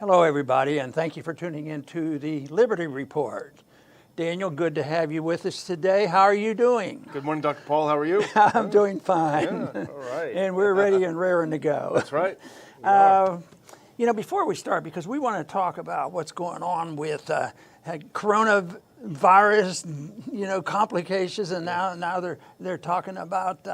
Hello, everybody, and thank you for tuning in to the Liberty Report. Daniel, good to have you with us today. How are you doing? Good morning, Dr. Paul. How are you? I'm doing fine. Yeah, all right. And we're ready and raring to go. That's right. You know, before we start, because we want to talk about what's going on with coronavirus, you know, complications, and now they're talking about,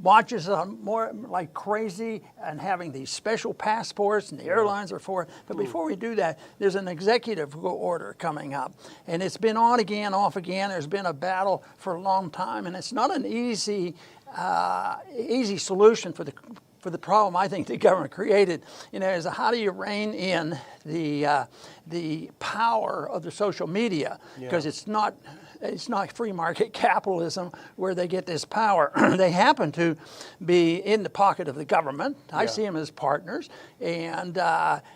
watches more like crazy and having these special passports, and the airlines are for it. But before we do that, there's an executive order coming up, and it's been on again, off again. There's been a battle for a long time, and it's not an easy solution for the problem I think the government created. You know, is how do you rein in the power of the social media, because it's not free market capitalism where they get this power. They happen to be in the pocket of the government. I see them as partners, and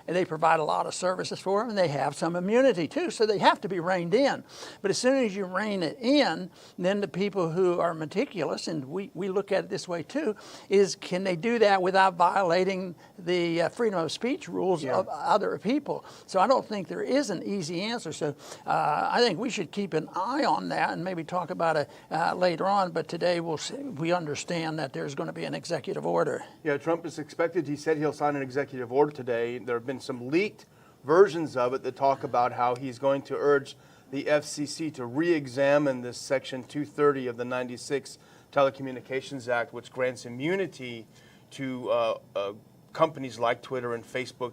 they provide a lot of services for them, and they have some immunity too, so they have to be reined in. But as soon as you rein it in, then the people who are meticulous, and we look at it this way too, is can they do that without violating the freedom of speech rules of other people? So I don't think there is an easy answer. So I think we should keep an eye on that and maybe talk about it later on. But today we understand that there's going to be an executive order. Yeah, Trump is expected. He said he'll sign an executive order today. There have been some leaked versions of it that talk about how he's going to urge the FCC to re-examine this Section 230 of the 96 Telecommunications Act, which grants immunity to companies like Twitter and Facebook,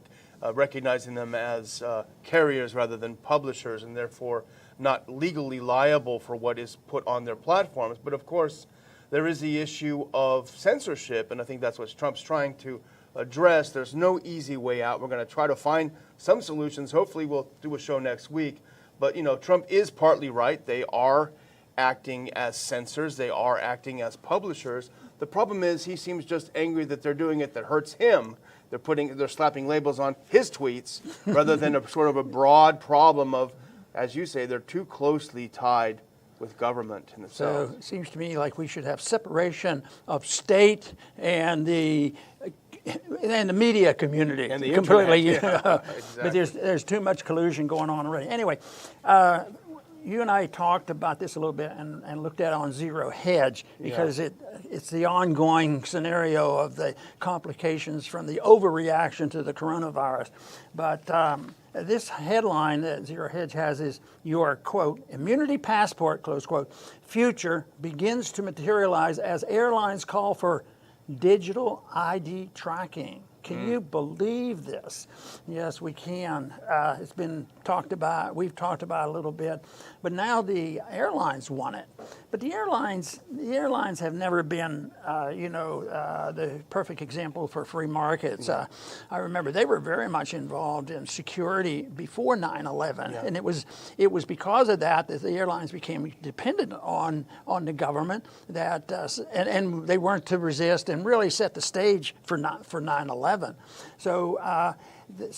recognizing them as carriers rather than publishers, and therefore not legally liable for what is put on their platforms. But of course, there is the issue of censorship, and I think that's what Trump's trying to address. There's no easy way out. We're going to try to find some solutions. Hopefully we'll do a show next week. But you know, Trump is partly right. They are acting as censors. They are acting as publishers. The problem is he seems just angry that they're doing it that hurts him. They're slapping labels on his tweets rather than a sort of a broad problem of, as you say, they're too closely tied with government in itself. So it seems to me like we should have separation of state and the media community. And the completely. Internet, Exactly. But there's too much collusion going on already. Anyway, you and I talked about this a little bit and looked at it on Zero Hedge, because it's the ongoing scenario of the complications from the overreaction to the coronavirus. But this headline that Zero Hedge has is, your, quote, immunity passport, close quote, future begins to materialize as airlines call for digital ID tracking. Can you believe this? Yes, we can. It's been talked about. We've talked about it a little bit, but now the airlines want it. But the airlines have never been, the perfect example for free markets. I remember they were very much involved in security before 9/11, and it was because of that the airlines became dependent on the government. That and they weren't to resist and really set the stage for 9/11. So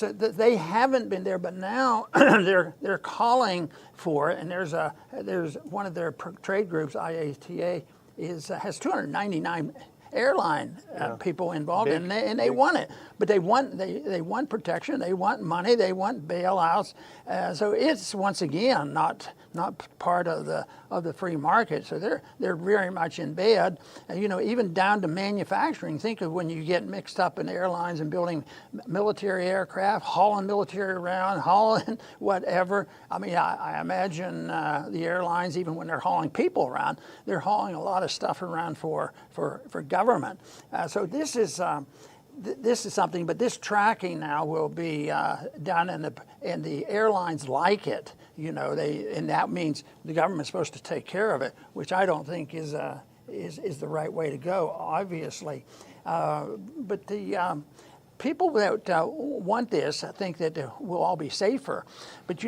they haven't been there, but now they're calling for it. And there's one of their trade groups, IATA, has 299 airline people involved, and they want it. But they want protection, they want money, they want bailouts. So it's once again not part of the free market. So they're very much in bed. And, even down to manufacturing. Think of when you get mixed up in airlines and building military aircraft, hauling military around, hauling whatever. I mean, I imagine the airlines, even when they're hauling people around, they're hauling a lot of stuff around for government. So this is something, but this tracking now will be done, and the airlines like it. And that means the government's supposed to take care of it, which I don't think is the right way to go, obviously. But the people that want this, I think that we'll all be safer. But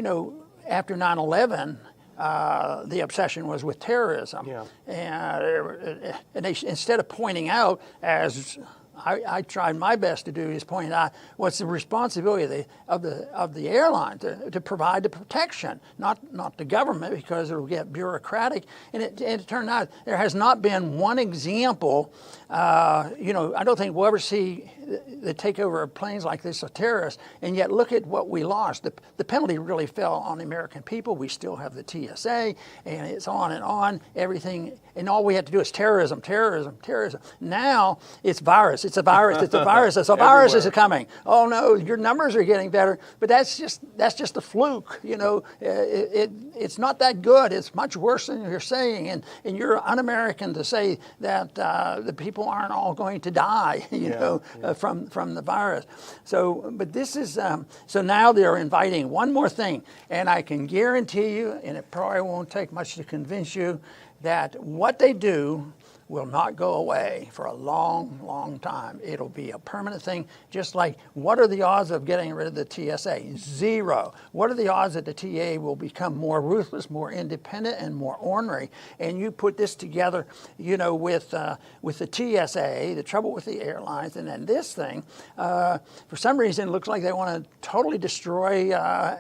after 9/11. The obsession was with terrorism, and they, instead of pointing out, as I tried my best to do, is point out what's the responsibility of the airline to provide the protection, not the government, because it will get bureaucratic. And it turned out there has not been one example. I don't think we'll ever see they take over planes like this are terrorists, and yet look at what we lost. The penalty really fell on the American people. We still have the TSA, and it's on and on, everything, and all we have to do is terrorism, terrorism, terrorism. Now it's virus, it's a virus, it's a virus, it's a virus is coming. Oh no, your numbers are getting better, but that's just a fluke, you know. It's not that good. It's much worse than you're saying, and you're un-American to say that the people aren't all going to die, you know, from the virus. So, but this is, so now they're inviting one more thing, and I can guarantee you, and it probably won't take much to convince you, that what they do will not go away for a long, long time. It'll be a permanent thing, just like what are the odds of getting rid of the TSA? 0. What are the odds that the TA will become more ruthless, more independent, and more ornery? And you put this together, you know, with the TSA, the trouble with the airlines, and then this thing, for some reason it looks like they want to totally destroy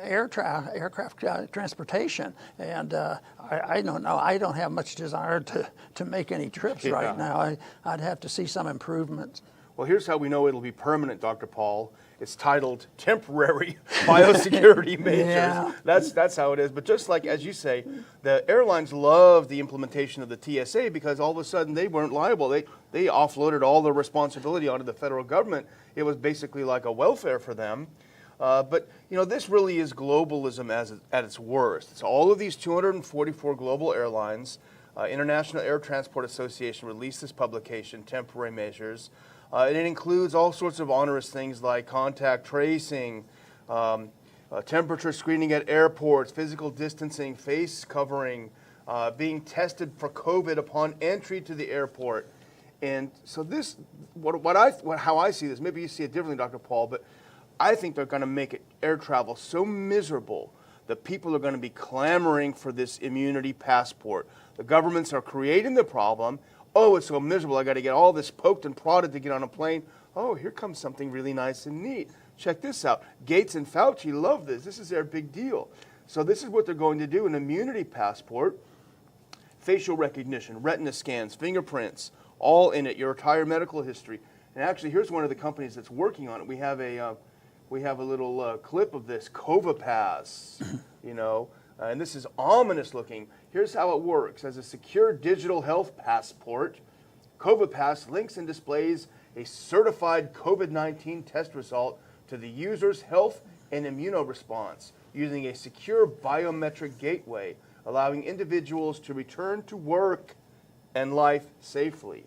aircraft transportation. And I don't know. I don't have much desire to make any trips right now. I'd have to see some improvements. Well, here's how we know it'll be permanent, Dr. Paul. It's titled Temporary Biosecurity Measures. Yeah. That's how it is. But just like, as you say, the airlines love the implementation of the TSA because all of a sudden they weren't liable. They offloaded all the responsibility onto the federal government. It was basically like a welfare for them. But, you know, this really is globalism at its worst. It's all of these 244 global airlines. International Air Transport Association released this publication, Temporary Measures. And it includes all sorts of onerous things like contact tracing, temperature screening at airports, physical distancing, face covering, being tested for COVID upon entry to the airport. And so this, how I see this, maybe you see it differently, Dr. Paul, but I think they're going to make air travel so miserable that people are going to be clamoring for this immunity passport. The governments are creating the problem. Oh, it's so miserable. I got to get all this poked and prodded to get on a plane. Oh, here comes something really nice and neat. Check this out. Gates and Fauci love this. This is their big deal. So this is what they're going to do, an immunity passport, facial recognition, retina scans, fingerprints, all in it, your entire medical history. And actually, here's one of the companies that's working on it. We have a little clip of this, CovaPass, you know, and this is ominous looking. Here's how it works. As a secure digital health passport, CovaPass links and displays a certified COVID-19 test result to the user's health and immunoresponse using a secure biometric gateway, allowing individuals to return to work and life safely.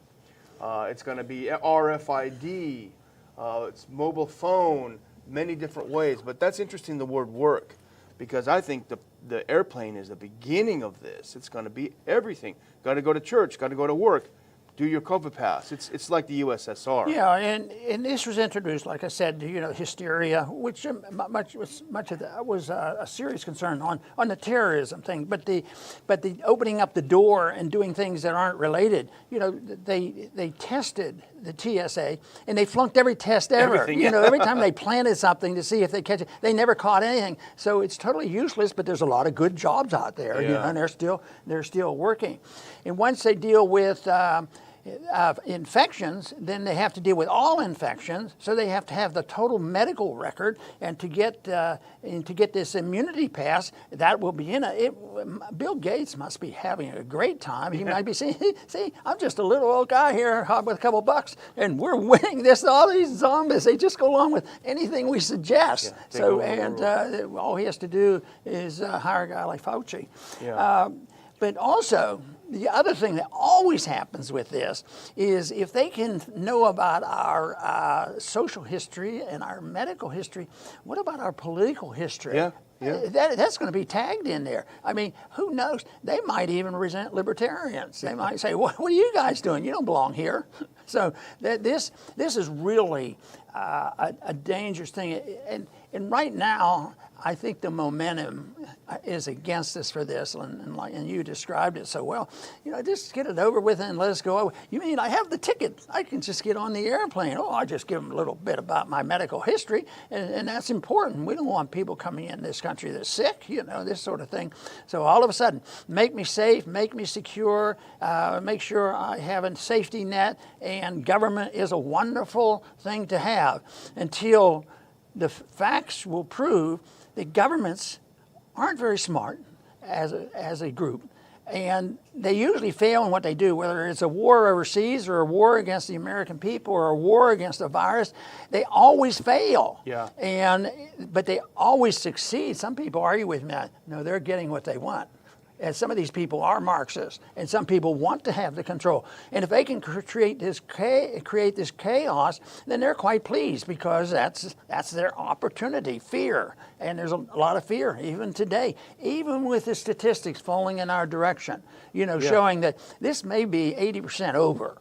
It's going to be RFID, it's mobile phone, many different ways. But that's interesting, the word work, because I think the airplane is the beginning of this. It's going to be everything. Got to go to church, got to go to work, do your CovaPass. It's like the USSR. Yeah, and this was introduced, like I said, you know, hysteria, which much of that was a serious concern on the terrorism thing. But the opening up the door and doing things that aren't related. You know, they tested the TSA and they flunked every test ever. Everything, you know, every time they planted something to see if they catch it, they never caught anything. So it's totally useless. But there's a lot of good jobs out there, you know, and they're still working. And once they deal with infections, then they have to deal with all infections. So they have to have the total medical record, and to get this immunity pass, that will be in it. Bill Gates must be having a great time. He might be saying, "See, I'm just a little old guy here with a couple bucks, and we're winning this. All these zombies, they just go along with anything we suggest." Yeah, so, and all he has to do is hire a guy like Fauci. Yeah. But also, the other thing that always happens with this is if they can know about our social history and our medical history, what about our political history? Yeah. That's going to be tagged in there. I mean, who knows? They might even resent libertarians. They might say, what are you guys doing? You don't belong here. So this is really a dangerous thing. And right now, I think the momentum is against us for this, and you described it so well. Just get it over with and let us go over. You mean I have the ticket? I can just get on the airplane. Oh, I just give them a little bit about my medical history, and that's important. We don't want people coming in this country that's sick, this sort of thing. So all of a sudden, make me safe, make me secure, make sure I have a safety net, and government is a wonderful thing to have until the facts will prove that governments aren't very smart as a group, and they usually fail in what they do, whether it's a war overseas or a war against the American people or a war against a virus. They always fail. Yeah. But they always succeed. Some people argue with me, no, they're getting what they want. And some of these people are Marxists, and some people want to have the control. And if they can create this chaos, then they're quite pleased, because that's their opportunity. Fear, and there's a lot of fear even today, even with the statistics falling in our direction. Showing that this may be 80% over.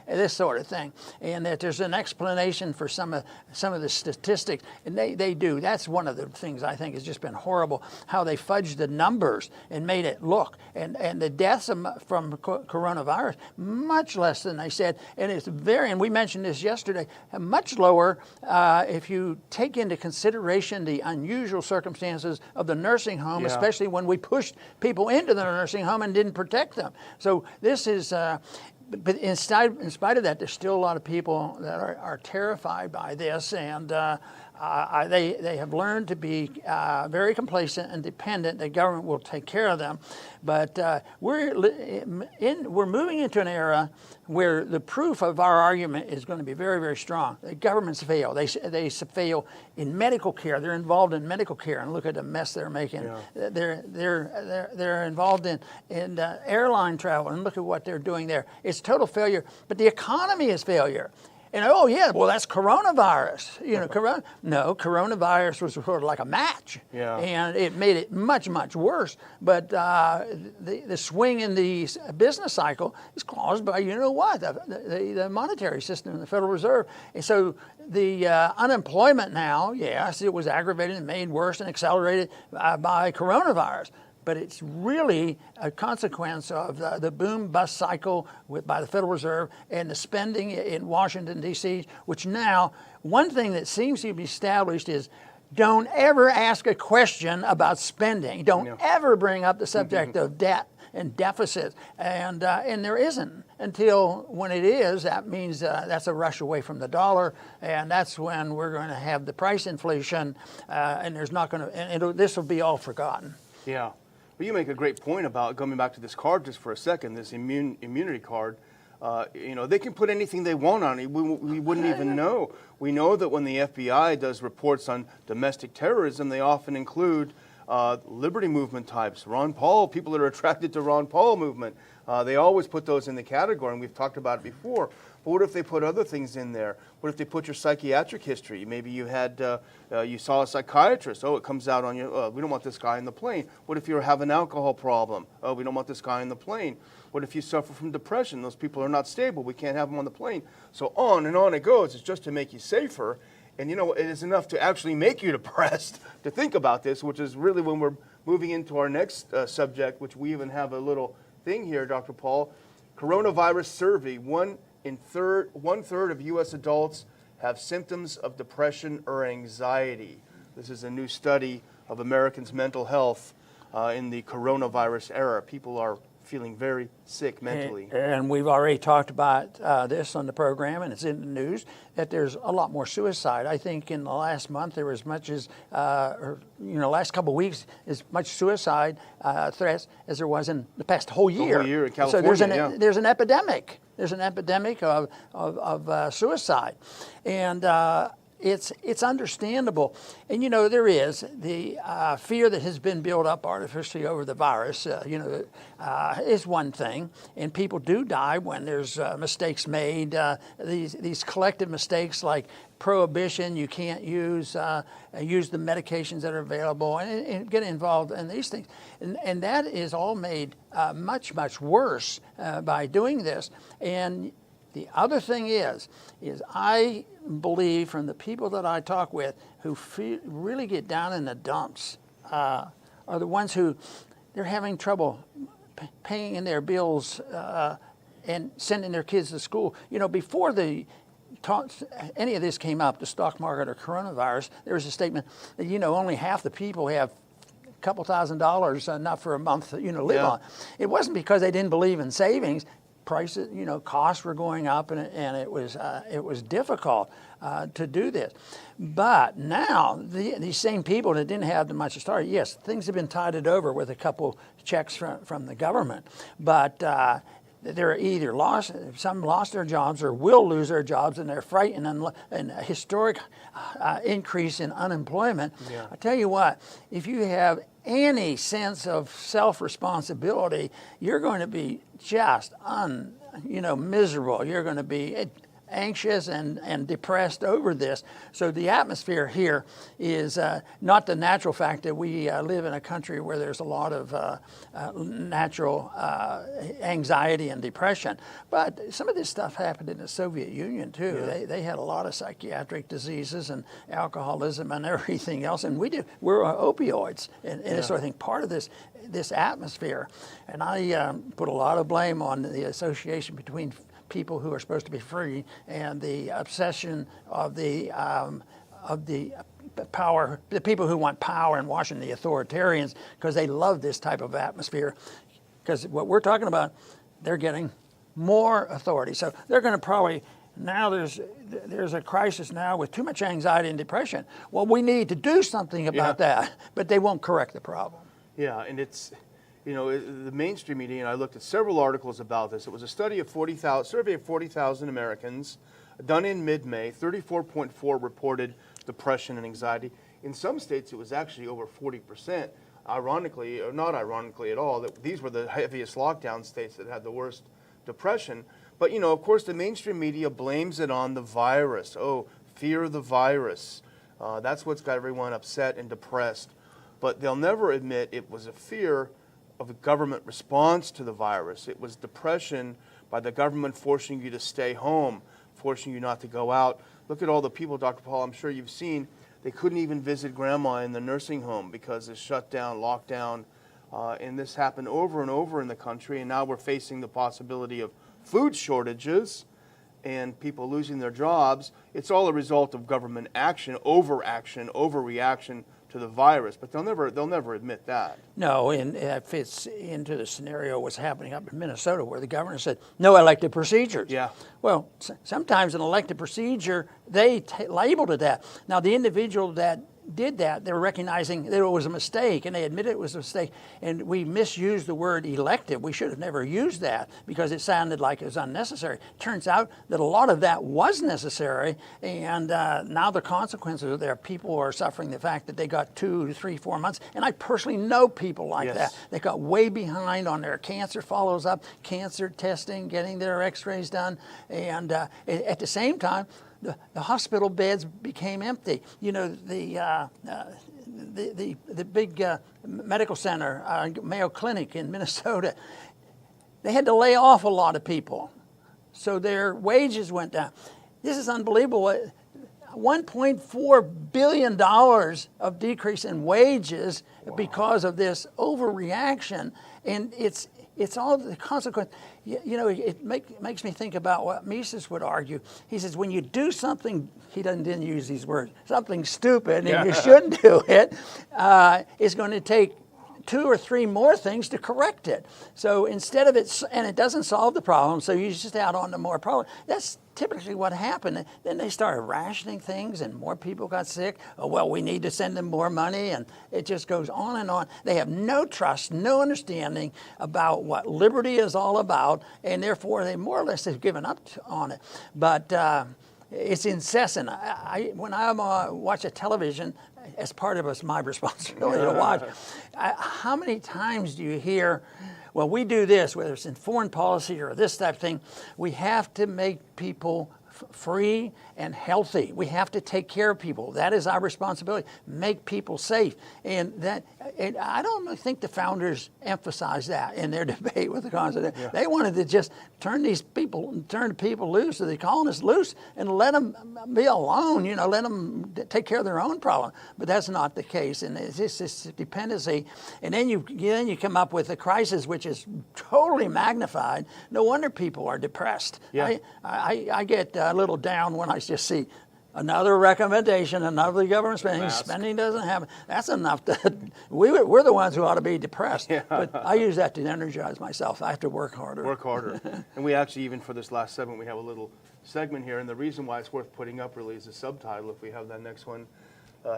This sort of thing, and that there's an explanation for some of the statistics, and they do. That's one of the things I think has just been horrible, how they fudged the numbers and made it look, and the deaths from coronavirus much less than they said, and it's and we mentioned this yesterday, much lower if you take into consideration the unusual circumstances of the nursing home, especially when we pushed people into the nursing home and didn't protect them. So this is. But in spite of that, there's still a lot of people that are terrified by this, and they have learned to be very complacent and dependent. The government will take care of them. But we're moving into an era where the proof of our argument is going to be very, very strong. The governments fail. They fail in medical care. They're involved in medical care, and look at the mess they're making. Yeah. They're involved in airline travel, and look at what they're doing there. It's total failure. But the economy is failure. And that's coronavirus. Coronavirus was sort of like a match, and it made it much, much worse. But the swing in the business cycle is caused by the monetary system and the Federal Reserve. And so the unemployment now, yes, it was aggravated and made worse and accelerated by coronavirus. But it's really a consequence of the boom-bust cycle by the Federal Reserve and the spending in Washington, D.C., which now, one thing that seems to be established is don't ever ask a question about spending. Don't ever bring up the subject of debt and deficit. And there isn't until when it is. That means that's a rush away from the dollar, and that's when we're going to have the price inflation, and there's not going to, and this will be all forgotten. Yeah. Well, you make a great point about going back to this card just for a second, this immunity card. They can put anything they want on it. We wouldn't even know. We know that when the FBI does reports on domestic terrorism, they often include liberty movement types, Ron Paul, people that are attracted to Ron Paul movement. They always put those in the category, and we've talked about it before. But what if they put other things in there? What if they put your psychiatric history? Maybe you you saw a psychiatrist. Oh, it comes out on you. We don't want this guy in the plane. What if you have an alcohol problem? Oh, we don't want this guy in the plane. What if you suffer from depression? Those people are not stable. We can't have them on the plane. So on and on it goes. It's just to make you safer. And it is enough to actually make you depressed to think about this, which is really when we're moving into our next subject, which we even have a little thing here, Dr. Paul. Coronavirus survey, one third of U.S. adults have symptoms of depression or anxiety. This is a new study of Americans' mental health in the coronavirus era. People are feeling very sick mentally. And we've already talked about this on the program, and it's in the news, that there's a lot more suicide. I think in the last month there was as much as, last couple of weeks, as much suicide threats as there was in the past whole year. The whole year in California, so there's an epidemic. There's an epidemic of suicide. And it's understandable. And, there is the fear that has been built up artificially over the virus, is one thing. And people do die when there's mistakes made. These collective mistakes like prohibition, you can't use the medications that are available, and get involved in these things. And that is all made much, much worse by doing this. And The other thing is I believe from the people that I talk with who really get down in the dumps are the ones who they're having trouble paying their bills and sending their kids to school. You know, before any of this came up, the stock market or coronavirus, there was a statement that, you know, only half the people have a couple $1,000 enough for a month, you know, live on. It wasn't because they didn't believe in savings. Prices, you know, costs were going up, and it was difficult to do this. But now these same people that didn't have much to start, yes, things have been tided over with a couple checks from the government, but they're either some lost their jobs or will lose their jobs, and they're frightened and a historic increase in unemployment. Yeah. I tell you what, if you have any sense of self-responsibility, you're going to be just miserable. You're going to be anxious and depressed over this. So the atmosphere here is not the natural fact that we live in a country where there's a lot of natural anxiety and depression. But some of this stuff happened in the Soviet Union too. Yeah. They had a lot of psychiatric diseases and alcoholism and everything else. And we're opioids and it's sort of thing, part of this atmosphere. And I put a lot of blame on the association between people who are supposed to be free and the obsession of the power, the people who want power in Washington, the authoritarians, because they love this type of atmosphere. Because what we're talking about, they're getting more authority. So they're going to probably, now there's a crisis now with too much anxiety and depression. Well, we need to do something about that, but they won't correct the problem. Yeah, and it's, you know, the mainstream media, and I looked at several articles about this. It was a survey of 40,000 Americans done in mid-May. 34.4 reported depression and anxiety. In some states, it was actually over 40%. Ironically, or not ironically at all, that these were the heaviest lockdown states that had the worst depression. But, you know, of course, the mainstream media blames it on the virus. Oh, fear of the virus. That's what's got everyone upset and depressed. But they'll never admit it was a fear of a government response to the virus. It was depression by the government forcing you to stay home, forcing you not to go out. Look at all the people, Dr. Paul, I'm sure you've seen, they couldn't even visit grandma in the nursing home because of shutdown, lockdown, and this happened over and over in the country, and now we're facing the possibility of food shortages and people losing their jobs. It's all a result of government action, overreaction to the virus, but they'll never admit that. No, and it fits into the scenario what's happening up in Minnesota, where the governor said no elective procedures. Yeah. Well, sometimes an elective procedure, they labeled it that. Now, the individual that did that, they were recognizing that it was a mistake, and they admitted it was a mistake, and we misused the word elective. We should have never used that because it sounded like it was unnecessary. Turns out that a lot of that was necessary, and now the consequences are there. People are suffering the fact that they got 2 to 3, 4 months, and I personally know people like that. They got way behind on their cancer follows up, cancer testing, getting their x-rays done, and at the same time, the hospital beds became empty. You know, the big medical center, Mayo Clinic in Minnesota, they had to lay off a lot of people. So their wages went down. This is unbelievable. $1.4 billion of decrease in wages because of this overreaction. And it's all the consequence. You know, it makes me think about what Mises would argue. He says, when you do something, he didn't use these words, something stupid, and you shouldn't do it, it's going to take 2 or 3 more things to correct it. So instead of it, and it doesn't solve the problem, so you just add on to more problems. That's typically what happened. Then they started rationing things, and more people got sick. Oh, well, we need to send them more money, and it just goes on and on. They have no trust, no understanding about what liberty is all about, and therefore they more or less have given up on it. But it's incessant. When I watch a television, as part of it's my responsibility to watch, how many times do you hear, well, we do this, whether it's in foreign policy or this type of thing, we have to make people free and healthy. We have to take care of people. That is our responsibility. Make people safe. And I don't think the founders emphasized that in their debate with the colonists. Yeah. They wanted to just turn people loose, the colonists loose, and let them be alone, let them take care of their own problem. But that's not the case. And it's just this dependency. And then you come up with a crisis which is totally magnified. No wonder people are depressed. Yeah. I get a little down when I just see another recommendation, another government spending. Spending doesn't happen. That's enough. We're the ones who ought to be depressed. Yeah. But I use that to energize myself. I have to work harder. Work harder. And we actually, even for this last segment, we have a little segment here. And the reason why it's worth putting up really is the subtitle, if we have that next one.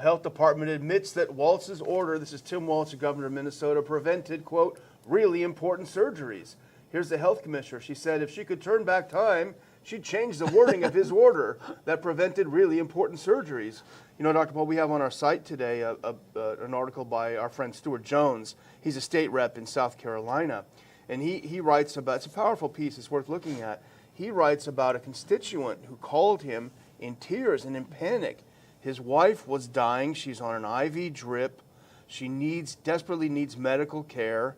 Health Department admits that Walz's order, this is Tim Walz, the governor of Minnesota, prevented, quote, really important surgeries. Here's the health commissioner. She said if she could turn back time, she'd change the wording of his order that prevented really important surgeries. Dr. Paul, we have on our site today an article by our friend Stuart Jones. He's a state rep in South Carolina. And he writes about, it's a powerful piece, it's worth looking at. He writes about a constituent who called him in tears and in panic. His wife was dying. She's on an IV drip. She desperately needs medical care.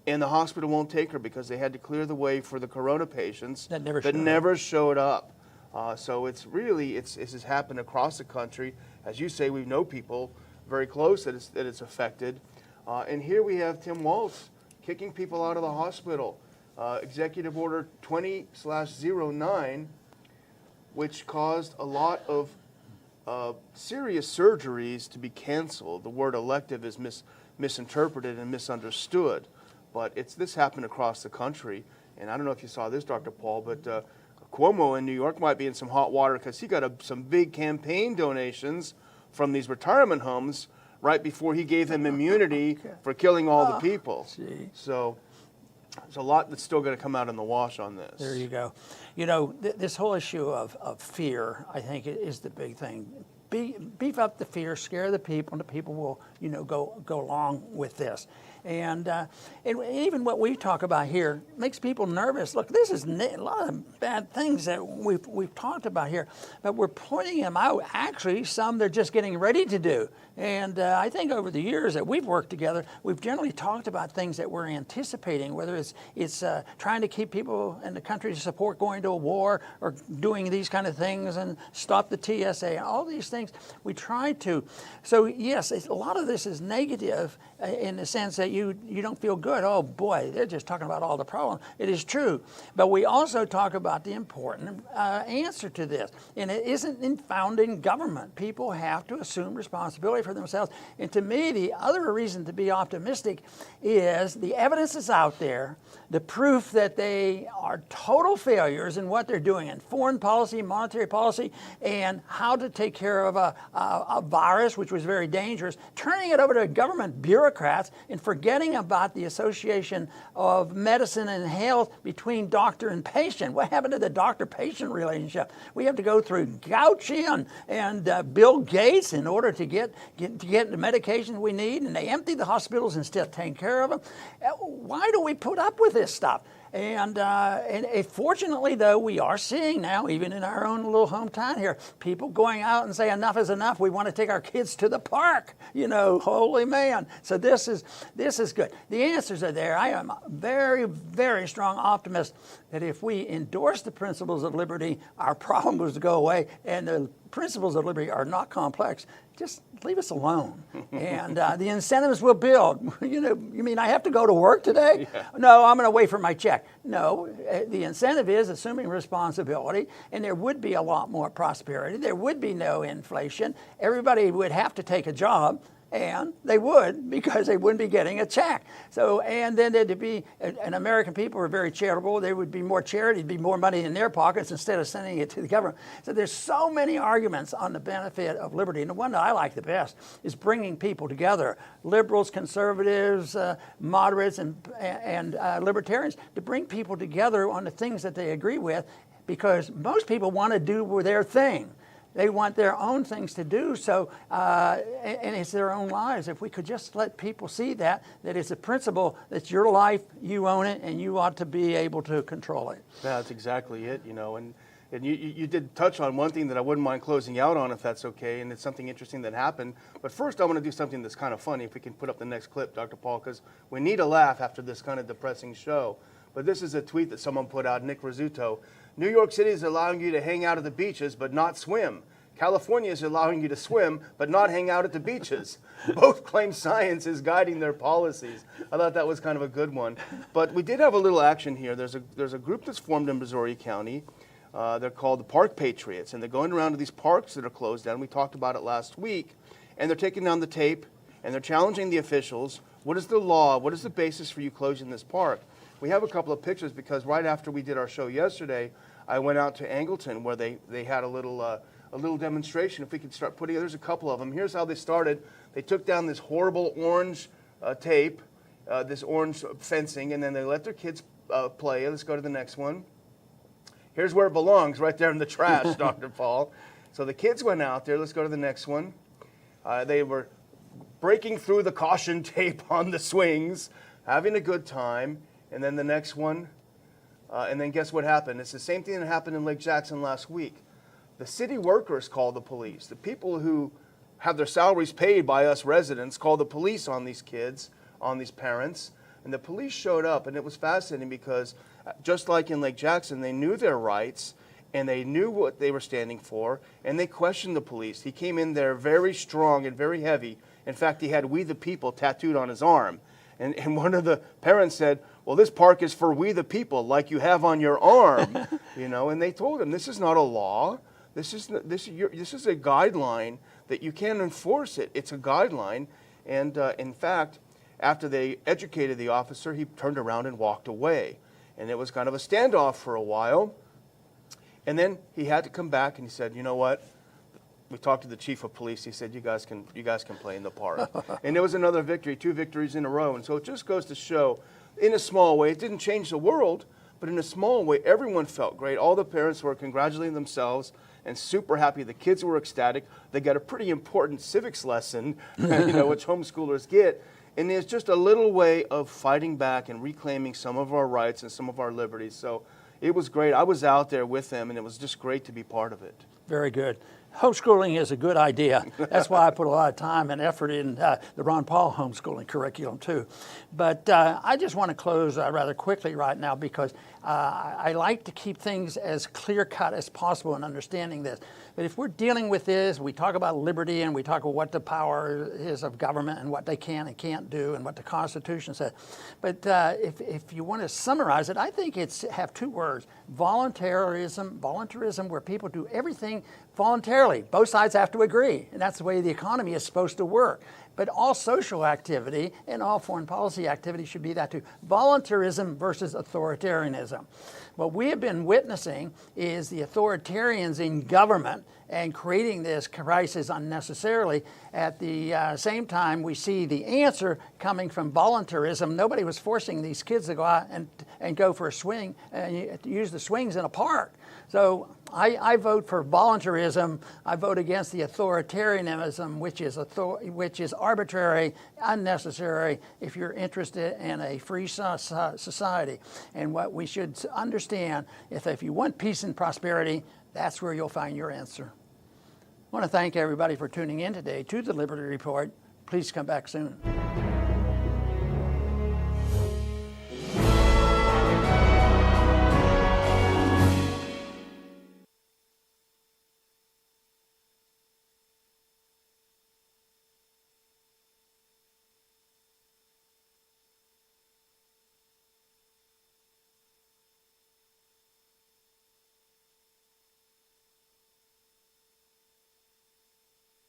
And the hospital won't take her because they had to clear the way for the corona patients that never showed up. So this has happened across the country. As you say, we know people very close that it's affected. And here we have Tim Walz kicking people out of the hospital. Executive Order 20/09, which caused a lot of serious surgeries to be canceled. The word elective is misinterpreted and misunderstood. But this happened across the country. And I don't know if you saw this, Dr. Paul, but Cuomo in New York might be in some hot water because he got some big campaign donations from these retirement homes right before he gave them immunity for killing all the people. So there's a lot that's still going to come out in the wash on this. There you go. This whole issue of fear, I think, is the big thing. Beef up the fear, scare the people, and the people will, go along with this. And even what we talk about here makes people nervous. Look, this is a lot of bad things that we've talked about here, but we're pointing them out. Actually, some they're just getting ready to do. And I think over the years that we've worked together, we've generally talked about things that we're anticipating, whether it's trying to keep people in the country to support going to a war or doing these kind of things and stop the TSA and all these things. We try to. So yes, a lot of this is negative in the sense that you don't feel good. Oh boy, they're just talking about all the problems. It is true. But we also talk about the important answer to this. And it isn't in founding government. People have to assume responsibility for themselves. And to me, the other reason to be optimistic is the evidence is out there, the proof that they are total failures in what they're doing in foreign policy, monetary policy, and how to take care of a virus, which was very dangerous, turning it over to government bureaucrats and forgetting about the association of medicine and health between doctor and patient. What happened to the doctor-patient relationship? We have to go through Gauci and Bill Gates in order to get the medications we need, and they empty the hospitals instead of taking care of them. Why do we put up with this stuff? And fortunately, though, we are seeing now, even in our own little hometown here, people going out and say enough is enough. We want to take our kids to the park. Holy man. So this is good. The answers are there. I am a very, very strong optimist that if we endorse the principles of liberty, our problems will go away. And the principles of liberty are not complex. Just leave us alone. And the incentives will build. You mean I have to go to work today? Yeah. No, I'm going to wait for my check. No, the incentive is assuming responsibility, and there would be a lot more prosperity. There would be no inflation. Everybody would have to take a job. And they would, because they wouldn't be getting a check. So, and then there'd be, and American people are very charitable. There would be more charity, there'd be more money in their pockets instead of sending it to the government. So there's so many arguments on the benefit of liberty. And the one that I like the best is bringing people together, liberals, conservatives, moderates, and libertarians, to bring people together on the things that they agree with, because most people want to do their thing. They want their own things to do, so and it's their own lives. If we could just let people see that it's a principle, that's your life, you own it, and you ought to be able to control it. Yeah, that's exactly it, And And you did touch on one thing that I wouldn't mind closing out on, if that's okay, and it's something interesting that happened. But first, I want to do something that's kind of funny. If we can put up the next clip, Dr. Paul, because we need a laugh after this kind of depressing show. But this is a tweet that someone put out, Nick Rizzuto. New York City is allowing you to hang out at the beaches, but not swim. California is allowing you to swim, but not hang out at the beaches. Both claim science is guiding their policies. I thought that was kind of a good one. But we did have a little action here. There's a group that's formed in Brazoria County. They're called the Park Patriots, and they're going around to these parks that are closed down. We talked about it last week, and they're taking down the tape, and they're challenging the officials. What is the law? What is the basis for you closing this park? We have a couple of pictures because right after we did our show yesterday, I went out to Angleton where they had a little demonstration. If we could start putting, there's a couple of them. Here's how they started. They took down this horrible orange tape, this orange fencing, and then they let their kids play. Let's go to the next one. Here's where it belongs, right there in the trash, Dr. Paul. So the kids went out there. Let's go to the next one. They were breaking through the caution tape on the swings, having a good time. And then the next one. And then guess what happened? It's the same thing that happened in Lake Jackson last week. The city workers called the police. The people who have their salaries paid by us residents called the police on these kids, on these parents. And the police showed up, and it was fascinating because just like in Lake Jackson, they knew their rights, and they knew what they were standing for, and they questioned the police. He came in there very strong and very heavy. In fact, he had "We the People" tattooed on his arm. And one of the parents said, well, this park is for we the people, like you have on your arm. And they told him, this is not a law. This is a guideline that you can't enforce it. It's a guideline. And in fact, after they educated the officer, he turned around and walked away. And it was kind of a standoff for a while. And then he had to come back and he said, you know what? We talked to the chief of police. He said, you guys can play in the park. And it was another victory, 2 victories in a row. And so it just goes to show, in a small way, it didn't change the world, but in a small way, everyone felt great. All the parents were congratulating themselves and super happy. The kids were ecstatic. They got a pretty important civics lesson, which homeschoolers get. And it's just a little way of fighting back and reclaiming some of our rights and some of our liberties. So it was great. I was out there with them, and it was just great to be part of it. Very good. Homeschooling is a good idea. That's why I put a lot of time and effort in the Ron Paul homeschooling curriculum too. But I just want to close rather quickly right now because I like to keep things as clear-cut as possible in understanding this. But if we're dealing with this, we talk about liberty and we talk about what the power is of government and what they can and can't do and what the Constitution says. But if you want to summarize it, I think it's have 2 words: voluntarism, where people do everything voluntarily. Both sides have to agree, and that's the way the economy is supposed to work. But all social activity and all foreign policy activity should be that too. Voluntarism versus authoritarianism. What we have been witnessing is the authoritarians in government and creating this crisis unnecessarily. At the same time, we see the answer coming from voluntarism. Nobody was forcing these kids to go out and go for a swing and use the swings in a park. So I vote for voluntarism. I vote against the authoritarianism, which is arbitrary, unnecessary if you're interested in a free society. And what we should understand is that if you want peace and prosperity, that's where you'll find your answer. I want to thank everybody for tuning in today to the Liberty Report. Please come back soon.